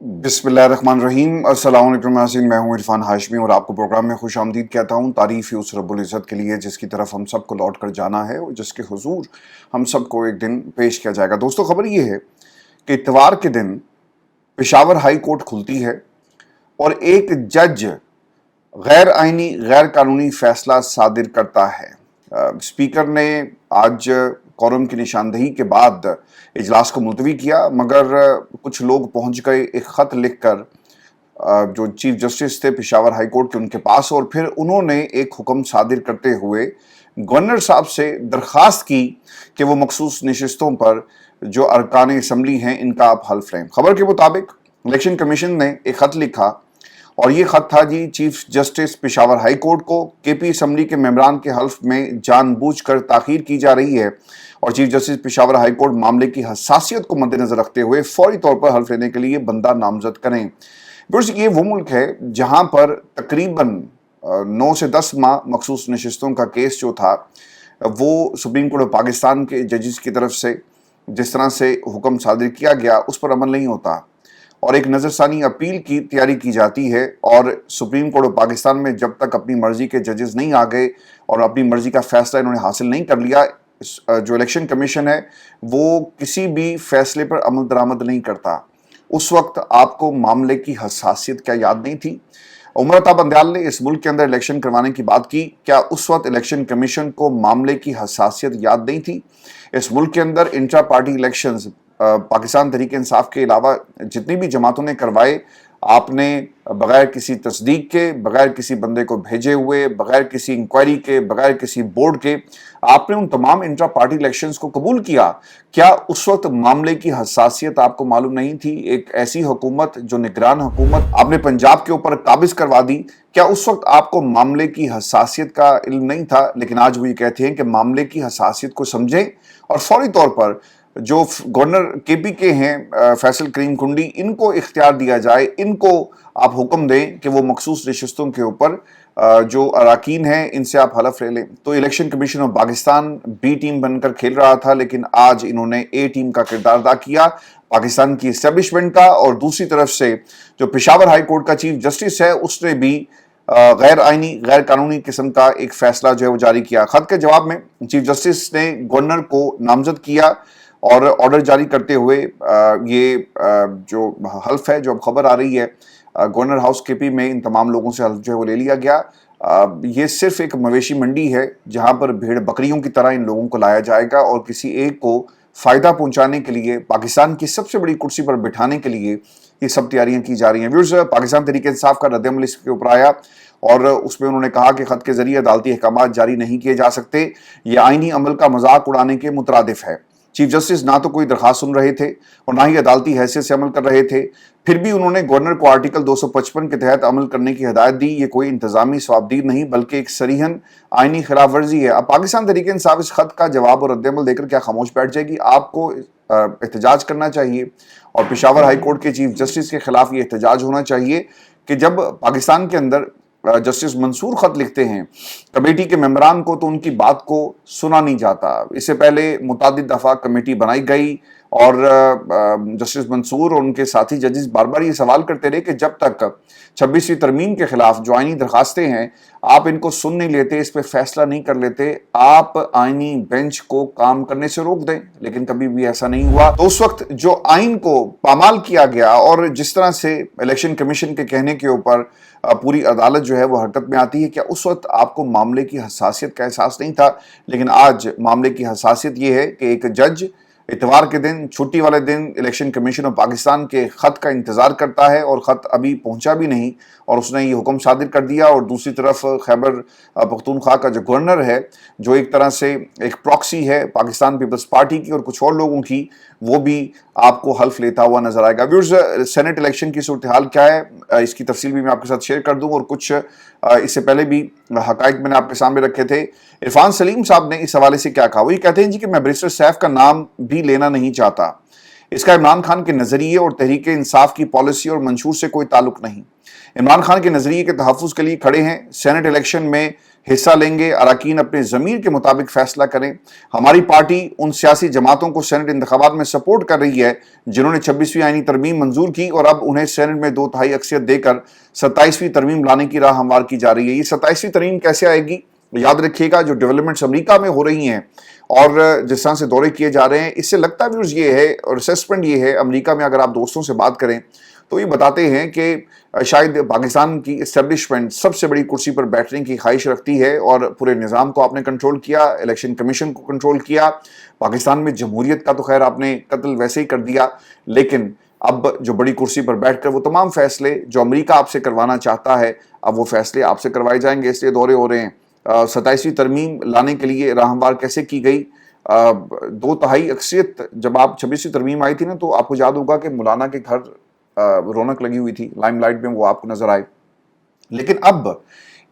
बिस्मिल्लाहिर्रहमानिर्रहीम। अस्सलाम वालेकुम नाज़रीन, मैं हूं इरफान हाशमी और आपको प्रोग्राम में खुश आमदीद कहता हूं। तारीफ़ ही उस रब्बुल इज़्ज़त के लिए जिसकी तरफ हम सबको लौट कर जाना है और जिसके हुजूर हम सबको एक दिन पेश किया जाएगा। दोस्तों, खबर ये है कि इतवार के दिन पेशावर हाई कोर्ट खुलती है और एक जज गैर आइनी गैर कानूनी फैसला सादिर करता है। स्पीकर ने आज कोरम की निशानदही के बाद इजलास को मुलतवी किया, मगर कुछ लोग पहुंच गए एक ख़त लिखकर जो चीफ जस्टिस थे पेशावर हाई कोर्ट के उनके पास, और फिर उन्होंने एक हुक्म सादिर करते हुए गवर्नर साहब से दरख्वास्त की कि वो मखसूस नशिस्तों पर जो अरकान असम्बली हैं इनका आप हल्फ लें। खबर के मुताबिक इलेक्शन कमीशन ने एक ख़त लिखा और ये ख़त था जी chief justice Peshawar high court को। केपी असम्बली के मेंबरान के हल्फ में जानबूझकर ताख़ीर की जा रही है और chief justice Peshawar high court मामले की हसासियत को मद्देनजर रखते हुए फौरी तौर पर हल्फ लेने के लिए बंदा नामजद करें। ये वो मुल्क है जहां पर तकरीबन 9 से 10 माह मखसूस नशिस्तों का केस जो था वो सुप्रीम कोर्ट ऑफ पाकिस्तान के जजेस की तरफ से जिस तरह से हुक्म सादिर किया गया उस पर अमल नहीं होता और एक नज़रसानी अपील की तैयारी की जाती है। और सुप्रीम कोर्ट ऑफ पाकिस्तान में जब तक अपनी मर्जी के जजेस नहीं आ गए और अपनी मर्जी का फैसला इन्होंने हासिल नहीं कर लिया, जो इलेक्शन कमीशन है वो किसी भी फैसले पर अमल दरामद नहीं करता। उस वक्त आपको मामले की हसासियत क्या याद नहीं थी? उमर बंदयाल ने इस मुल्क के अंदर इलेक्शन करवाने की बात की, क्या उस वक्त इलेक्शन कमीशन को मामले की हसासियत याद नहीं थी? इस मुल्क के अंदर intra party elections Pakistan Tehreek Insaf के अलावा जितनी भी जमातों ने करवाए, आपने बगैर किसी तस्दीक के, बगैर किसी बंदे को भेजे हुए, बगैर किसी इंक्वायरी के, बगैर किसी बोर्ड के आपने उन तमाम इंट्रा पार्टी इलेक्शंस को कबूल किया। क्या उस वक्त मामले की हसासियत आपको मालूम नहीं थी? एक ऐसी हुकूमत जो निगरान हुकूमत आपने पंजाब के ऊपर काबिज करवा दी, क्या उस वक्त आपको मामले की हसासियत का इल्म नहीं था? लेकिन आज वो ये कहते हैं कि मामले की हसासियत को समझें और फौरी तौर पर जो गवर्नर केपी के हैं फैसल करीम कुंडी, इनको इख्तियार दिया जाए, इनको आप हुक्म दें कि वो मखसूस नशिस्तों के ऊपर जो अराकीन हैं इनसे आप हलफ ले लें। तो election commission of Pakistan B team बनकर खेल रहा था, लेकिन आज इन्होंने ए टीम का किरदार अदा किया, पाकिस्तान की इस्टेब्लिशमेंट का। और दूसरी तरफ से जो पेशावर हाई कोर्ट का चीफ जस्टिस है उसने भी गैर आइनी गैर कानूनी किस्म का एक फैसला जो है वो जारी किया। खत के जवाब में चीफ जस्टिस ने गवर्नर को नामजद किया और ऑर्डर जारी करते हुए ये जो हल्फ है, जो अब खबर आ रही है गवर्नर हाउस केपी में इन तमाम लोगों से हल्फ जो है वो ले लिया गया। ये सिर्फ एक मवेशी मंडी है जहां पर भेड़ बकरियों की तरह इन लोगों को लाया जाएगा और किसी एक को फायदा पहुंचाने के लिए, पाकिस्तान की सबसे बड़ी कुर्सी पर बिठाने के लिए ये सब तैयारियां की जा रही हैं। व्यूअर्स, पाकिस्तान तहरीक इंसाफ का रद्द-ए-अमल इसके ऊपर आया और उसमें उन्होंने कहा कि खत के जरिए अदालती अहकामात जारी नहीं किए जा सकते, ये आईनी अमल का मजाक उड़ाने के मुतरादिफ है। चीफ जस्टिस ना तो कोई दरखास्त सुन रहे थे और ना ही अदालती हैसियत से अमल कर रहे थे, फिर भी उन्होंने गवर्नर को आर्टिकल 255 के तहत अमल करने की हिदायत दी। ये कोई इंतजामी सवाबदीद नहीं बल्कि एक सरीहन आईनी खिलाफ वर्जी है। अब पाकिस्तान तहरीक इंसाफ इस खत का जवाब और रद्द-ए-अमल देकर क्या खामोश बैठ जाएगी? आपको एहतजाज करना चाहिए और पेशावर हाई कोर्ट के चीफ जस्टिस के खिलाफ ये एहतजाज होना चाहिए कि जब पाकिस्तान के अंदर जस्टिस मंसूर खत लिखते हैं कमेटी के मेंबरान को तो उनकी बात को सुना नहीं जाता। इससे पहले मुतादिद दफा कमेटी बनाई गई और जस्टिस मंसूर और उनके साथी जजेस बार बार ये सवाल करते रहे कि जब तक 26वीं तरमीम के खिलाफ जो आईनी दरखास्तें हैं आप इनको सुन नहीं लेते, इस पर फैसला नहीं कर लेते, आप आईनी बेंच को काम करने से रोक दें। लेकिन कभी भी ऐसा नहीं हुआ। तो उस वक्त जो आइन को पामाल किया गया और जिस तरह से इलेक्शन कमीशन के कहने के ऊपर पूरी अदालत जो है वो हरकत में आती है, क्या उस वक्त आपको मामले की हसासियत का एहसास नहीं था? लेकिन आज मामले की हसासियत ये है कि एक जज इतवार के दिन, छुट्टी वाले दिन, इलेक्शन कमीशन ऑफ पाकिस्तान के खत का इंतजार करता है और खत अभी पहुंचा भी नहीं और उसने ये हुक्म सादिर कर दिया। और दूसरी तरफ खैबर पख्तूनख्वा का जो गवर्नर है, जो एक तरह से एक प्रॉक्सी है पाकिस्तान पीपल्स पार्टी की और कुछ और लोगों की, वो भी आपको हल्फ लेता हुआ नजर आएगा। व्यूअर्स, सेनेट इलेक्शन की सूरत हाल क्या है इसकी तफसील भी मैं आपके साथ शेयर कर दूं और कुछ इससे पहले भी हकाइक मैंने आपके सामने रखे थे। इरफान सलीम साहब ने इस हवाले से क्या कहा, वो ये कहते हैं जी कि मैं बैरिस्टर सैफ का नाम भी लेना नहीं चाहता। इसका इमरान खान के नजरिए और तहरीक इंसाफ की पॉलिसी और मंशूर से कोई ताल्लुक नहीं। इमरान खान के नजरिए के तहफ़्फ़ुज़ के लिए खड़े हैं। सेनेट इलेक्शन में حصہ لیں گے، اراکین اپنے ضمیر کے مطابق فیصلہ کریں۔ ہماری پارٹی ان سیاسی جماعتوں کو سینٹ انتخابات میں سپورٹ کر رہی ہے جنہوں نے 26ویں آئینی ترمیم منظور کی اور اب انہیں سینٹ میں 2/3 اکثریت دے کر 27ویں ترمیم لانے کی راہ ہموار کی جا رہی ہے۔ یہ 27ویں ترمیم کیسے آئے گی؟ یاد رکھیے گا جو ڈیولپمنٹس امریکہ میں ہو رہی ہیں اور جس طرح سے دورے کیے جا رہے ہیں، اس سے لگتا ویورز یہ ہے اور اسیسمنٹ یہ ہے، امریکہ میں اگر آپ دوستوں سے بات کریں تو یہ بتاتے ہیں کہ شاید پاکستان کی اسٹیبلشمنٹ سب سے بڑی کرسی پر بیٹھنے کی خواہش رکھتی ہے اور پورے نظام کو آپ نے کنٹرول کیا، الیکشن کمیشن کو کنٹرول کیا، پاکستان میں جمہوریت کا تو خیر آپ نے قتل ویسے ہی کر دیا، لیکن اب جو بڑی کرسی پر بیٹھ کر وہ تمام فیصلے جو امریکہ آپ سے کروانا چاہتا ہے، اب وہ فیصلے آپ سے کروائے جائیں گے، اس لیے دورے ہو رہے ہیں۔ 27ویں ترمیم لانے کے لیے راہ ہموار کیسے کی گئی؟ 2/3 اکثریت جب آپ 26ویں ترمیم آئی تھی نا تو آپ کو یاد ہوگا کہ مولانا کے گھر رونق لگی ہوئی تھی، لائم لائٹ میں وہ آپ کو نظر آئے، لیکن اب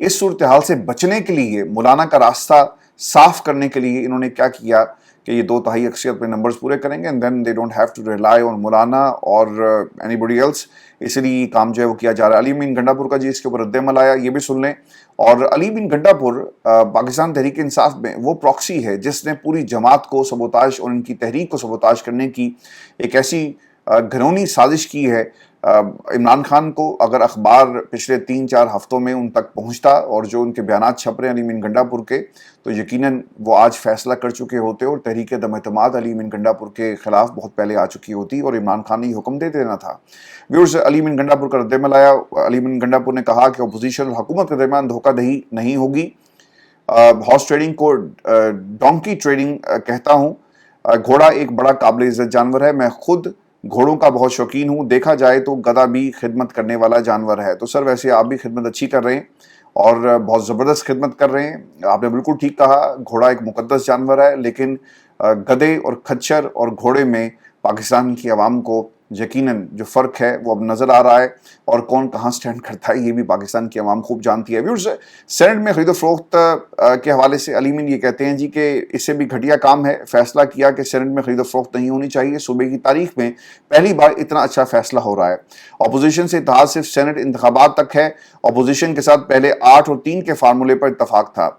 اس صورتحال سے بچنے کے لیے، مولانا کا راستہ صاف کرنے کے لیے انہوں نے کیا کیا کہ یہ 2/3 اکثریت پہ نمبرز پورے کریں گے and then they don't have to rely on مولانا اور anybody else، اس لیے یہ کام جو ہے وہ کیا جا رہا ہے۔ علی بن گھنٹا پور کا جی اس کے اوپر رد عمل آیا، یہ بھی سن لیں۔ اور علی بن گھنٹا پور پاکستان تحریک انصاف میں وہ پراکسی ہے جس نے پوری جماعت کو سبوتاج اور ان کی تحریک کو سبوتاج کرنے کی ایک ایسی گھنونی سازش کی ہے۔ عمران خان کو اگر اخبار پچھلے 3-4 ہفتوں میں ان تک پہنچتا اور جو ان کے بیانات چھپ رہے ہیں علی بن گھنٹا پور کے، تو یقیناً وہ آج فیصلہ کر چکے ہوتے اور تحریک دم اعتماد علی بن گھنٹا پور کے خلاف بہت پہلے آ چکی ہوتی اور عمران خان نے یہ حکم دے دینا تھا۔ ویورز، علی بن گھنٹا پور کا رد عمل آیا۔ علی بن گھنٹا پور نے کہا کہ اپوزیشن اور حکومت کے درمیان دھوکہ دہی نہیں ہوگی۔ ہارس ٹریڈنگ کو ڈونکی ٹریڈنگ کہتا ہوں۔ گھوڑا ایک بڑا قابل عزت جانور ہے، میں خود گھوڑوں کا بہت شوقین ہوں، دیکھا جائے تو گدھا بھی خدمت کرنے والا جانور ہے۔ تو سر ویسے آپ بھی خدمت اچھی کر رہے ہیں اور بہت زبردست خدمت کر رہے ہیں، آپ نے بالکل ٹھیک کہا، گھوڑا ایک مقدس جانور ہے، لیکن گدھے اور کھچر اور گھوڑے میں پاکستان کی عوام کو یقیناً جو فرق ہے وہ اب نظر آ رہا ہے، اور کون کہاں سٹینڈ کرتا ہے یہ بھی پاکستان کی عوام خوب جانتی ہے۔ ویورز، سینٹ میں خرید و فروخت کے حوالے سے علی من یہ کہتے ہیں جی کہ اس سے بھی گھٹیا کام ہے، فیصلہ کیا کہ سینٹ میں خرید و فروخت نہیں ہونی چاہیے، صوبے کی تاریخ میں پہلی بار اتنا اچھا فیصلہ ہو رہا ہے۔ اپوزیشن سے اتحاد صرف سینٹ انتخابات تک ہے، اپوزیشن کے ساتھ پہلے 8 اور 3 کے فارمولے پر اتفاق تھا۔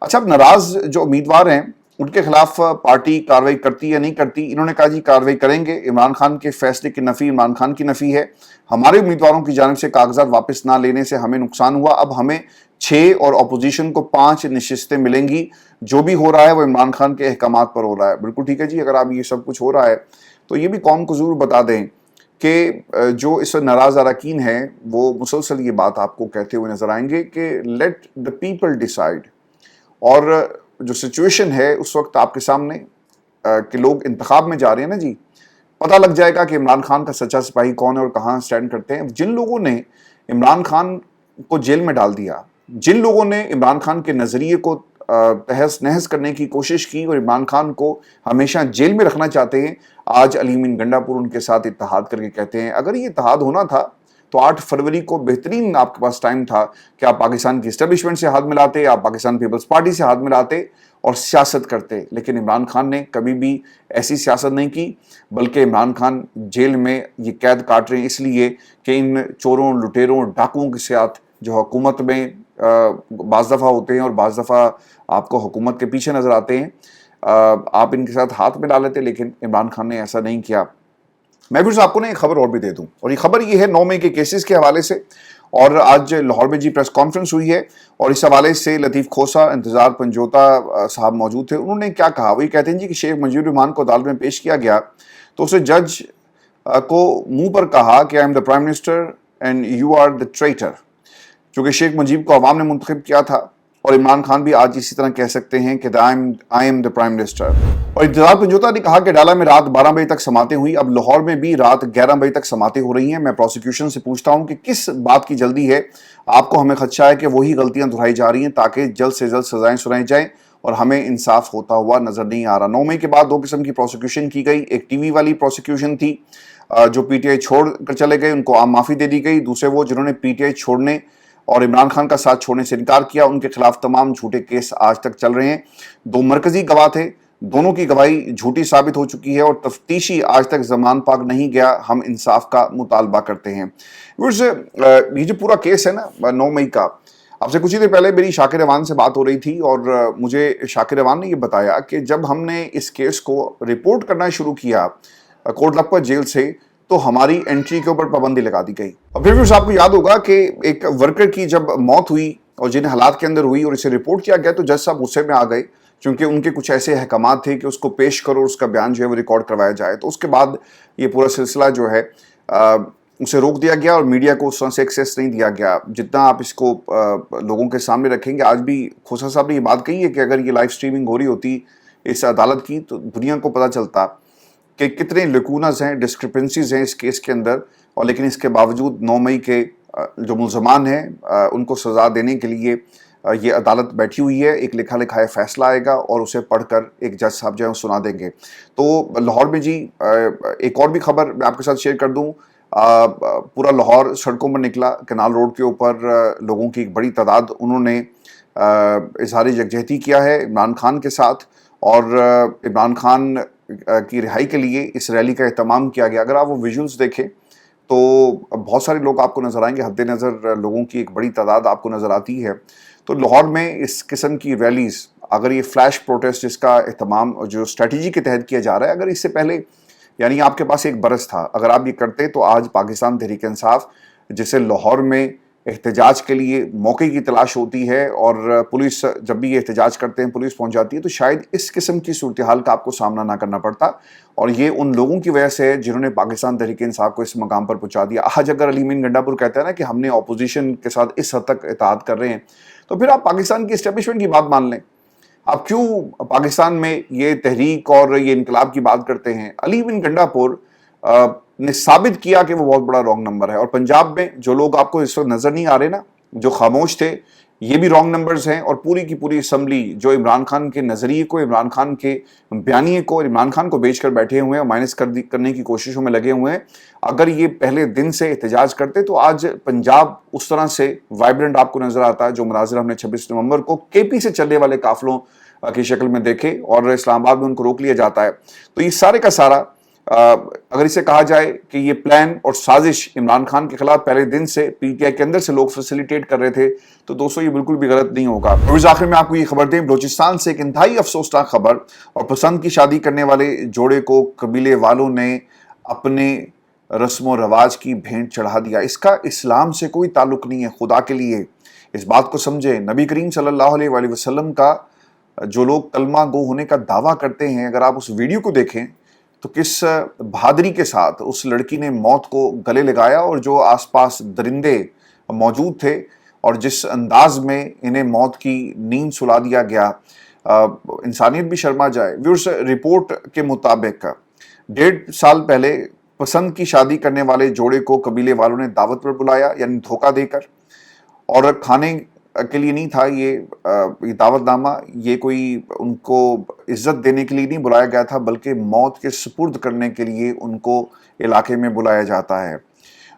اچھا، اب ناراض جو امیدوار ہیں ان کے خلاف پارٹی کارروائی کرتی یا نہیں کرتی؟ انہوں نے کہا جی کارروائی کریں گے، عمران خان کے فیصلے کی نفی عمران خان کی نفی ہے، ہمارے امیدواروں کی جانب سے کاغذات واپس نہ لینے سے ہمیں نقصان ہوا، اب ہمیں 6 اور اپوزیشن کو 5 نشستیں ملیں گی، جو بھی ہو رہا ہے وہ عمران خان کے احکامات پر ہو رہا ہے۔ بالکل ٹھیک ہے جی، اگر آپ یہ سب کچھ ہو رہا ہے تو یہ بھی قوم کو ضرور بتا دیں کہ جو اس وقت ناراض اراکین ہیں وہ مسلسل یہ بات آپ کو کہتے ہوئے نظر آئیں گے کہ لیٹ دا پیپل ڈیسائیڈ، اور جو سچویشن ہے اس وقت آپ کے سامنے کہ لوگ انتخاب میں جا رہے ہیں نا جی، پتہ لگ جائے گا کہ عمران خان کا سچا سپاہی کون ہے اور کہاں سٹینڈ کرتے ہیں۔ جن لوگوں نے عمران خان کو جیل میں ڈال دیا، جن لوگوں نے عمران خان کے نظریے کو تہس نہس کرنے کی کوشش کی اور عمران خان کو ہمیشہ جیل میں رکھنا چاہتے ہیں، آج علی من گھنٹا پور ان کے ساتھ اتحاد کر کے کہتے ہیں اگر یہ اتحاد ہونا تھا تو 8 فروری کو بہترین آپ کے پاس ٹائم تھا کہ آپ پاکستان کی اسٹیبلشمنٹ سے ہاتھ ملاتے، آپ پاکستان پیپلز پارٹی سے ہاتھ ملاتے اور سیاست کرتے، لیکن عمران خان نے کبھی بھی ایسی سیاست نہیں کی، بلکہ عمران خان جیل میں یہ قید کاٹ رہے ہیں اس لیے کہ ان چوروں، لٹیروں، ڈاکوؤں کے ساتھ جو حکومت میں بعض دفعہ ہوتے ہیں اور بعض دفعہ آپ کو حکومت کے پیچھے نظر آتے ہیں، آپ ان کے ساتھ ہاتھ ملا لیتے، لیکن عمران خان نے ایسا نہیں کیا۔ میں بھی آپ کو ایک خبر اور بھی دے دوں، اور یہ خبر یہ ہے 9 مئی کے کیسز کے حوالے سے، اور آج لاہور میں جی پریس کانفرنس ہوئی ہے اور اس حوالے سے لطیف کھوسا، انتظار پنجوتا صاحب موجود تھے۔ انہوں نے کیا کہا؟ وہ یہ کہتے ہیں جی کہ شیخ مجیب الرحمان کو عدالت میں پیش کیا گیا تو اسے جج کو منہ پر کہا کہ I am the prime minister and you are the traitor, چونکہ شیخ مجیب کو عوام نے منتخب کیا تھا، اور عمران خان بھی آج اسی طرح کہہ سکتے ہیں کہ I am the prime minister. اور انتظار پنجوتا نے کہا کہ ڈالا میں رات 12 بجے تک سماعتیں ہوئی، اب لاہور میں بھی رات 11 بجے تک سماعتیں ہو رہی ہیں۔ میں پروسیکیوشن سے پوچھتا ہوں کہ کس بات کی جلدی ہے؟ آپ کو ہمیں خدشہ ہے کہ وہی غلطیاں دہرائی جا رہی ہیں تاکہ جلد سے جلد سزائیں سنائی جائیں، اور ہمیں انصاف ہوتا ہوا نظر نہیں آ رہا۔ 9 مئی کے بعد 2 قسم کی پروسیکیوشن کی گئی، ایک ٹی وی والی پروسیکیوشن تھی، جو پی ٹی آئی چھوڑ کر چلے گئے ان کو عام معافی دے دی گئی، دوسرے وہ جنہوں نے پی ٹی آئی چھوڑنے اور عمران خان کا ساتھ چھوڑنے سے انکار کیا، ان کے خلاف تمام جھوٹے کیس آج تک چل رہے ہیں۔ 2 مرکزی گواہ تھے، دونوں کی گواہی جھوٹی ثابت ہو چکی ہے اور تفتیشی آج تک زمان پاک نہیں گیا، ہم انصاف کا مطالبہ کرتے ہیں۔ یہ جو پورا کیس ہے نا 9 مئی کا، आपसे कुछ ही देर पहले मेरी शाकिर रवान से बात हो रही थी और मुझे शाकिर रवान ने ये बताया कि जब हमने इस केस को रिपोर्ट करना शुरू किया कोट लखपत जेल से, तो हमारी एंट्री के ऊपर पाबंदी लगा दी गई। और फिर आपको याद होगा कि एक वर्कर की जब मौत हुई और जिन हालात के अंदर हुई और इसे रिपोर्ट किया गया, तो जज साहब गुस्से में आ गए, क्योंकि उनके कुछ ऐसे अहकामात थे कि उसको पेश करो और उसका बयान जो है वो रिकॉर्ड करवाया जाए। तो उसके बाद ये पूरा सिलसिला जो है उसे रोक दिया गया और मीडिया को उस तरह से एक्सेस नहीं दिया गया। जितना आप इसको लोगों के सामने रखेंगे, आज भी खोसा साहब ने ये बात कही है कि अगर ये लाइव स्ट्रीमिंग हो रही होती इस अदालत की, तो दुनिया को पता चलता कि कितने लकूनस हैं, डिस्क्रिपेंसीज हैं इस केस के अंदर। और लेकिन इसके बावजूद 9 मई के जो मुल्ज़मान हैं उनको सज़ा देने के लिए ये अदालत बैठी हुई है। एक लिखा लिखाया फैसला आएगा और उसे पढ़कर एक जज साहब जो है सुना देंगे। तो लाहौर में जी एक और भी खबर मैं आपके साथ शेयर कर दूं। पूरा लाहौर सड़कों पर निकला, कनाल रोड के ऊपर लोगों की एक बड़ी तादाद, उन्होंने इजहार यकजहती किया है इमरान खान के साथ, और इमरान खान की रिहाई के लिए इस रैली का एहतमाम किया गया। अगर आप वो विजुअल्स देखें तो बहुत सारे लोग आपको नज़र आएंगे, हद्दे नज़र लोगों की एक बड़ी तादाद आपको नज़र आती है। तो लाहौर में इस किस्म की रैलीज़, अगर ये फ्लैश प्रोटेस्ट जिसका एहतमाम जो स्ट्रेटजी के तहत किया जा रहा है, अगर इससे पहले यानी आपके पास एक बरस था, अगर आप ये करते तो आज पाकिस्तान तहरीक इंसाफ, जिसे लाहौर में एहतजाज के लिए मौके की तलाश होती है और पुलिस जब भी ये एहतजाज करते हैं पुलिस पहुंच जाती है, तो शायद इस किस्म की सूरत हाल का आपको सामना ना करना पड़ता। और ये उन लोगों की वजह से है जिन्होंने पाकिस्तान तहरीक इंसाफ को इस मकाम पर पहुंचा दिया। आज अगर अली मीन गंडापुर कहता है ना कि हमने अपोजिशन के साथ इस हद तक इत्तेहाद कर रहे हैं, तो फिर आप पाकिस्तान की इस्टेब्लिशमेंट की बात मान लें। आप क्यों पाकिस्तान में ये तहरीक और ये इनकलाब की बात करते हैं? अली बिन गंडापुर ने साबित किया कि वो बहुत बड़ा रॉन्ग नंबर है। और पंजाब में जो लोग आपको इस वक्त नजर नहीं आ रहे ना, जो खामोश थे, ये भी रॉन्ग नंबर्स हैं। और पूरी की पूरी असम्बली जो इमरान खान के नजरिए को, इमरान खान के बयानिए को, इमरान खान को बेच कर बैठे हुए हैं और माइनस करने की कोशिशों में लगे हुए हैं। अगर ये पहले दिन से एहतजाज करते तो आज पंजाब उस तरह से वाइब्रेंट आपको नजर आता है जो मनाजिर हमने 26 नवंबर को केपी से चलने वाले काफिलों की शक्ल में देखे और इस्लामाबाद में उनको रोक लिया जाता है। तो ये सारे का सारा अगर इसे कहा जाए कि ये प्लान और साजिश इमरान खान के खिलाफ पहले दिन से पीटीआई के अंदर से लोग फैसिलिटेट कर रहे थे, तो दोस्तों ये बिल्कुल भी गलत नहीं होगा। और इस आखिर में आपको ये खबर दें, बलूचिस्तान से एक इंतहाई अफसोसनाक खबर, और पसंद की शादी करने वाले जोड़े को कबीले वालों ने अपने रस्म व रवाज की भेंट चढ़ा दिया। इसका इस्लाम से कोई ताल्लुक नहीं है। खुदा के लिए इस बात को समझे। नबी करीम सल्लल्लाहु अलैहि वसल्लम का जो लोग कलमा गो होने का दावा करते हैं, अगर आप उस वीडियो को देखें तो किस बहादुरी के साथ उस लड़की ने मौत को गले लगाया और जो आसपास दरिंदे मौजूद थे और जिस अंदाज में इन्हें मौत की नींद सुला दिया गया, इंसानियत भी शर्मा जाए। व्यूअर्स, रिपोर्ट के मुताबिक 1.5 साल पहले पसंद की शादी करने वाले जोड़े को कबीले वालों ने दावत पर बुलाया, यानी धोखा देकर, और खाने के लिए नहीं था ये दावतनामा, ये कोई उनको इज्जत देने के लिए नहीं बुलाया गया था, बल्कि मौत के सुपुर्द करने के लिए उनको इलाके में बुलाया जाता है।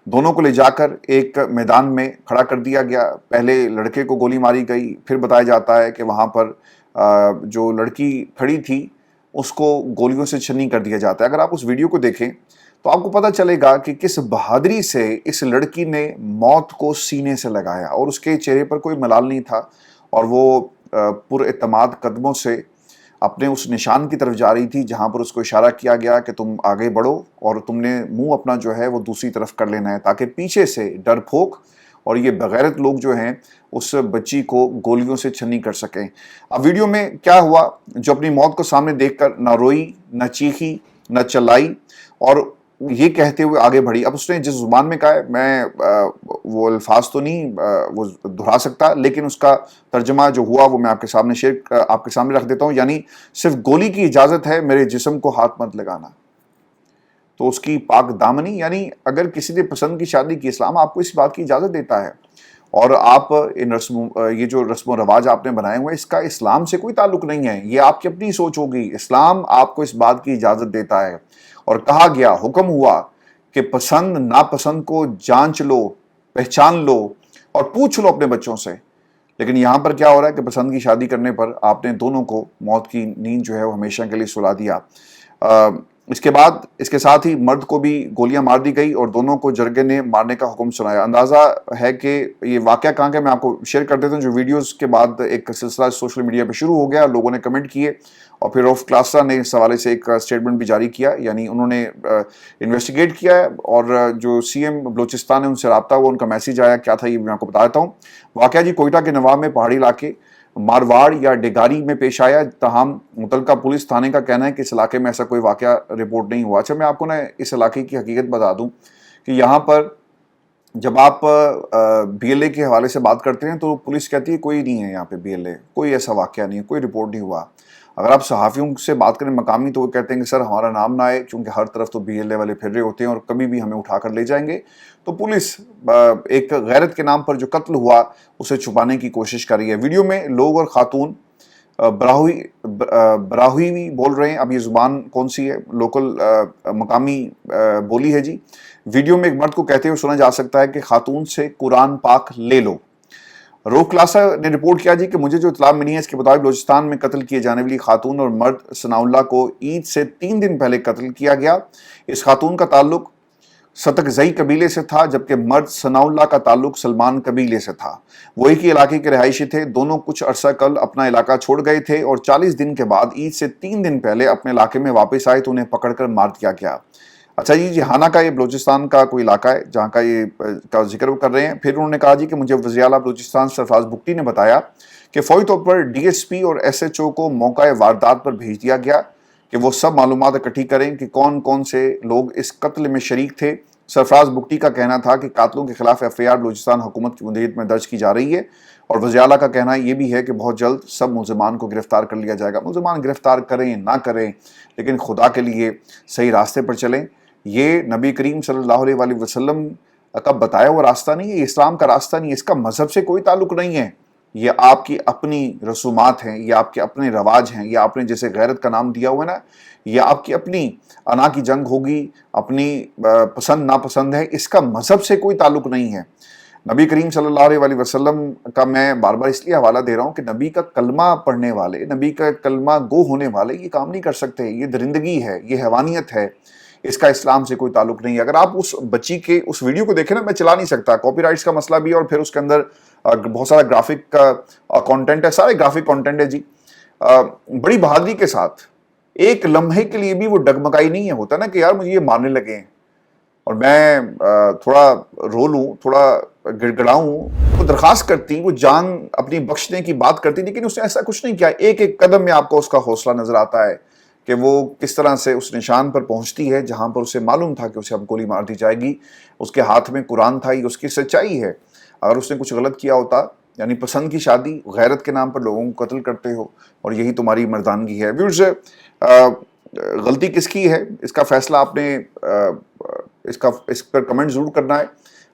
दोनों को ले जाकर एक मैदान में खड़ा कर दिया गया। पहले लड़के को गोली मारी गई, फिर बताया जाता है कि वहाँ पर जो लड़की खड़ी थी उसको गोलियों से छन्नी कर दिया जाता है। अगर आप उस वीडियो को देखें तो आपको पता चलेगा कि किस बहादुरी से इस लड़की ने मौत को सीने से लगाया और उसके चेहरे पर कोई मलाल नहीं था और वो पुरएतमाद कदमों से अपने उस निशान की तरफ जा रही थी जहां पर उसको इशारा किया गया कि तुम आगे बढ़ो और तुमने मुंह अपना जो है वो दूसरी तरफ कर लेना है, ताकि पीछे से डरपोक और ये बगैरत लोग जो हैं उस बच्ची को गोलियों से छन्नी कर सकें। अब वीडियो में क्या हुआ, जो अपनी मौत को सामने देखकर न रोई, न चीखी, न चलाई और ये कहते हुए आगे बढ़ी। अब उसने जिस जुबान में कहा है, मैं वो अल्फाज तो नहीं वो दोहरा सकता, लेकिन उसका तर्जमा जो हुआ वो मैं आपके सामने रख देता हूँ। यानी सिर्फ गोली की इजाज़त है, मेरे जिस्म को हाथ मत लगाना। तो उसकी पाक दामनी, यानी अगर किसी ने पसंद की शादी की, इस्लाम आपको इस बात की इजाज़त देता है और आप ये जो रस्म रवाज आपने बनाए हुए, इसका इस्लाम से कोई ताल्लुक नहीं है, ये आपकी अपनी सोच होगी। इस्लाम आपको इस बात की इजाज़त देता है और कहा गया, हुक्म हुआ कि पसंद नापसंद को जांच लो, पहचान लो और पूछ लो अपने बच्चों से। लेकिन यहाँ पर क्या हो रहा है कि पसंद की शादी करने पर आपने दोनों को मौत की नींद जो है वो हमेशा के लिए सुला दिया। इसके बाद इसके साथ ही मर्द को भी गोलियां मार दी गई और दोनों को जरगे ने मारने का हुक्म सुनाया। अंदाज़ा है कि ये वाक़या कहाँ का, मैं आपको शेयर कर देता हूँ। जो वीडियोस के बाद एक सिलसिला सोशल मीडिया पे शुरू हो गया, लोगों ने कमेंट किए और फिर रऊफ क्लासा ने इस हवाले से एक स्टेटमेंट भी जारी किया, यानी उन्होंने इन्वेस्टिगेट किया है और जो सीएम बलूचिस्तान है उनसे रब्ता हुआ, उनका मैसेज आया, क्या था ये मैं आपको बता देता हूँ। वाक़या जी कोयटा के नवाब में पहाड़ी इलाके मारवाड़ या डेगारी में पेश आया। तमाम मुतलका पुलिस थाने का कहना है कि इस इलाके में ऐसा कोई वाक़या रिपोर्ट नहीं हुआ। अच्छा, मैं आपको ना इस इलाके की हकीकत बता दूं कि यहाँ पर जब आप बीएलए के हवाले से बात करते हैं तो पुलिस कहती है कोई नहीं है यहाँ पे बीएलए, कोई ऐसा वाक़या नहीं है, कोई रिपोर्ट नहीं हुआ। अगर आप सहाफ़ियों से बात करें मकामी तो वो कहते हैं कि सर हमारा नाम ना आए, क्योंकि हर तरफ तो बीएलए वाले फिर रहे होते हैं और कभी भी हमें उठा कर ले जाएंगे। तो पुलिस एक गैरत के नाम पर जो कत्ल हुआ उसे छुपाने की कोशिश कर रही है। वीडियो में लोग और खातून बराहुई बोल रहे हैं। अब ये ज़ुबान कौन सी है, लोकल मकामी बोली है जी। वीडियो में एक मर्द को कहते हुए सुना जा सकता है कि खातून से कुरान पाक ले लो। रऊफ क्लासा ने रिपोर्ट किया जी कि मुझे जो इत्तला मिली है इसके मुताबिक बलूचिस्तान में कत्ल किए जाने वाली खातून और मर्द सनाउल्लाह को ईद से 3 दिन पहले कत्ल किया गया। इस खातून का ताल्लुक सतकजई कबीले से था, जबकि मर्द सनाउल्लाह का ताल्लुक सलमान कबीले से था। वो एक ही इलाके के रहायशी थे। दोनों कुछ अरसा कल अपना इलाका छोड़ गए थे और 40 दिन के बाद ईद से 3 दिन पहले अपने इलाके में वापस आए तो उन्हें पकड़कर मार दिया गया। अच्छा जी, जिहाना का ये बलूचिस्तान का कोई इलाका है जहाँ का ये का जिक्र कर रहे हैं। फिर उन्होंने कहा जी कि मुझे वज़ीर आला बलूचिस्तान सरफराज बुगटी ने बताया कि फ़ौरी तौर पर डीएसपी और एसएचओ को मौका वारदात पर भेज दिया गया कि वो सब मालूमात इकट्ठी करें कि कौन कौन से लोग इस कत्ल में शरीक थे। सरफराज बुगटी का कहना था कि कातलों के खिलाफ एफआईआर बलूचिस्तान हुकूमत की मुंदियत में दर्ज की जा रही है और वज़ीर आला का कहना ये भी है कि बहुत जल्द सब मुलज़मान को गिरफ्तार कर लिया जाएगा। मुलज़मान गिरफ्तार करें ना करें, लेकिन खुदा के लिए सही रास्ते पर चलें। ये नबी करीम सल्लल्लाहु अलैहि वसल्लम का बताया हुआ रास्ता नहीं है, ये इस्लाम का रास्ता नहीं है, इसका मजहब से कोई ताल्लुक नहीं है। ये आपकी अपनी रसूमात हैं, ये आपके अपने रवाज हैं, ये आपने जैसे गैरत का नाम दिया हुआ है ना, ये आपकी अपनी अना की जंग होगी, अपनी पसंद नापसंद है, इसका मजहब से कोई ताल्लुक नहीं है। नबी करीम सल्लल्लाहु अलैहि वसल्लम का मैं बार बार इसलिए हवाला दे रहा हूँ कि नबी का कलमा पढ़ने वाले, नबी का कलमा गो होने वाले ये काम नहीं कर सकते। ये दरिंदगी है, ये हैवानियत है, इसका इस्लाम से कोई ताल्लुक नहीं है। अगर आप उस बच्ची के उस वीडियो को देखें ना, मैं चला नहीं सकता, कॉपीराइट्स का मसला भी है और फिर उसके अंदर बहुत सारा ग्राफिक का कंटेंट है, सारे ग्राफिक कंटेंट है जी। बड़ी बहादुरी के साथ एक लम्हे के लिए भी वो डगमगाई नहीं है। होता ना कि यार मुझे ये मारने लगे हैं और मैं थोड़ा रो लूँ, थोड़ा गिड़गिड़ाऊँ, वो दरख्वास्त करती, वो जान अपनी बख्शने की बात करती, लेकिन उसने ऐसा कुछ नहीं किया। एक एक कदम में आपको उसका हौसला नजर आता है कि वो किस तरह से उस निशान पर पहुंचती है जहां पर उसे मालूम था कि उसे अब गोली मार दी जाएगी। उसके हाथ में कुरान था, ये उसकी सच्चाई है। अगर उसने कुछ गलत किया होता, यानी पसंद की शादी, गैरत के नाम पर लोगों को कत्ल करते हो और यही तुम्हारी मर्दानगी है। व्यूअर्स, गलती किसकी है इसका फैसला आपने इस पर कमेंट ज़रूर करना है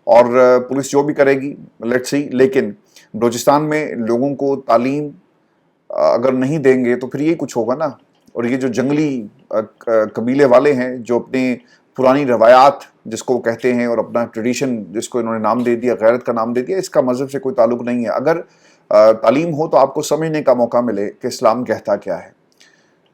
और पुलिस जो भी करेगी लेट्स सी। लेकिन बलूचिस्तान में लोगों को तालीम अगर नहीं देंगे तो फिर ये कुछ होगा ना। और ये जो जंगली कबीले वाले हैं जो अपनी पुरानी रवायात जिसको वो कहते हैं और अपना ट्रेडिशन जिसको इन्होंने नाम दे दिया, गैरत का नाम दे दिया, इसका मजहब से कोई ताल्लुक नहीं है। अगर तालीम हो तो आपको समझने का मौका मिले कि इस्लाम कहता क्या है।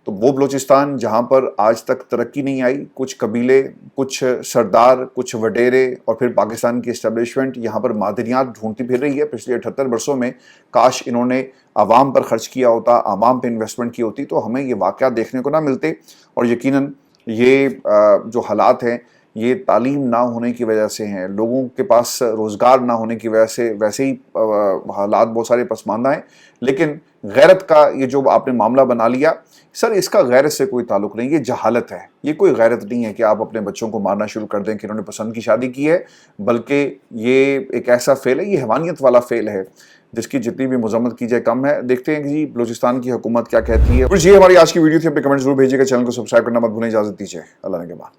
तो वो बलूचिस्तान जहाँ पर आज तक तरक्की नहीं आई, कुछ कबीले, कुछ सरदार, कुछ वडेरे और फिर पाकिस्तान की इस्टेब्लिशमेंट यहाँ पर मादनियात ढूंढती फिर रही है पिछले 78 वर्षों में। काश इन्होंने आवाम पर खर्च किया होता, आवाम पे इन्वेस्टमेंट की होती तो हमें ये वाक़या देखने को ना मिलते। और यकीनन ये जो हालात हैं ये तालीम ना होने की वजह से हैं, लोगों के पास रोज़गार ना होने की वजह से। वैसे ही हालात बहुत सारे पसमानदा हैं, लेकिन गैरत का ये जो आपने मामला बना लिया, सर इसका गैरत से कोई ताल्लुक नहीं, ये जहालत है। ये कोई गैरत नहीं है कि आप अपने बच्चों को मारना शुरू कर दें कि इन्होंने पसंद की शादी की है, बल्कि ये एक ऐसा फेल है, ये हैवानियत वाला फेल है जिसकी जितनी भी मजम्मत की जाए कम है। देखते हैं कि जी बलूचिस्तान की हुकूमत क्या कहती है। और ये हमारी आज की वीडियो थी, अपने कमेंट जरूर भेजिएगा, चैनल को सब्सक्राइब करना मत भूलें। इजाज़त दीजिए, अल्लाह ने के बाद।